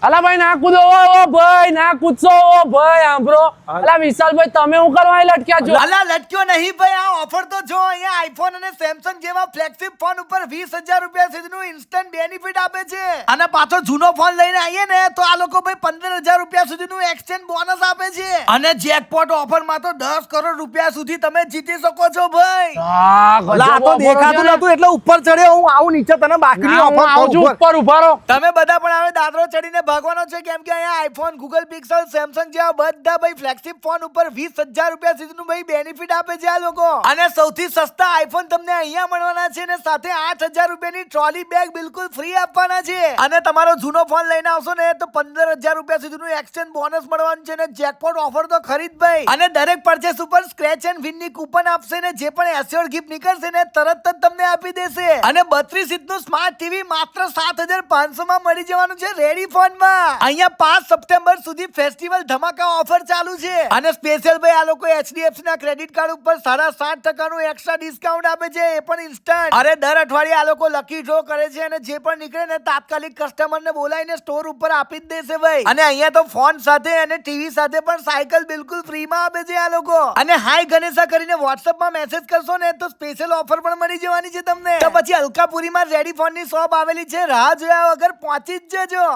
અલા ભાઈ ના કૂદો ઓ ભાઈ ના કૂદશો ઓ ભાઈ આંભરો અલા વિશાલભાઈ તમે હું કરવા લટક્યા છો અલા લટક્યો નહીં ભાઈ આ ઓફર તો જો અહીંયા આઈફોન અને સેમસંગ જેવા ફ્લેગશિપ ફોન ઉપર 20,000 રૂપિયા સુધીનું ઇન્સ્ટન્ટ બેનિફિટ આપે છે અને પાછો જૂનો ફોન લઈને આવીએ ને તો આ લોકો ભાઈ 15,000 રૂપિયા સુધીનું એક્સચેન્જ બોનસ આપે છે અને જેકપોટ ઓફરમાં તો 10 કરોડ રૂપિયા સુધી તમે જીતી શકો છો ભાઈ આ તો દેખાતું નતું એટલે ઉપર ચડ્યો હું આવું નીચે તને બાકીની ઓફર આવજો ઉપર ઉભા રહો તમે બધા પણ હવે દાદરો ચડીને ભાગવાનો છે કેમ કે અહીંયા આઈફોન ગૂગલ પિક્સેલ સેમસંગ જેવા બધા ભાઈ ફ્લેગશિપ ફોન ઉપર 20,000 રૂપિયા સુધીનું ભાઈ બેનિફિટ આપે છે આ લોકો અને સૌથી સસ્તા આઈફોન તમને અહીંયા મળવાના છે અને સાથે 8,000 રૂપિયાની ટ્રોલી બેગ બિલકુલ ફ્રી આપવાના છે અને તમારો જૂનો ફોન લઈને આવશો ને તો 15,000 રૂપિયા સુધીનું એક્સચેન્જ બોનસ મળવાનું છે અને જેકપોટ ઓફર તો ખરીદ ભાઈ અને દરેક પરચેસ ઉપર સ્ક્રેચ એન્ડ વિન ની કૂપન આપશે ને જે પણ એસ્યોર્ડ ગિફ્ટ નીકળશે ને તરત જ તમને આપી દેશે અને 32 ઇંચનું સ્માર્ટ ટીવી માત્ર 7,500 માં મળી જવાનું છે રેડી ફોનમાં અહીંયા 5 સપ્ટેમ્બર સુધી ફેસ્ટિવલ ધમાકા ઓફર ચાલુ છે અને સ્પેશિયલ ભાઈ આ લોકો HDFC ના ક્રેડિટ કાર્ડ ઉપર 7.5% નું એક્સ્ટ્રા ડિસ્કાઉન્ટ આપે છે એ પણ ઇન્સ્ટન્ટ અરે દર અઠવાડિયે આ લોકો લકી ડ્રો કરે છે અને જે પણ નીકળે ને તાત્કાલિક કસ્ટમર ને બોલાવીને સ્ટોર ઉપર આપી જ દેશે ભાઈ અને અહીંયા તો ફોન સાથે અને ટીવી સાથે પણ સાયકલ બિલકુલ ફ્રી માં આપે છે આ લોકો અને હાય ગણેશા કરીને WhatsApp માં મેસેજ કરશો ને તો સ્પેશિયલ ઓફર પણ મળી જવાની છે તમને તો પછી અલકાપુરીમાં રેડી ફોન ની શોપ આવેલી છે રાહ જોયા વગર પહોંચી જ જજો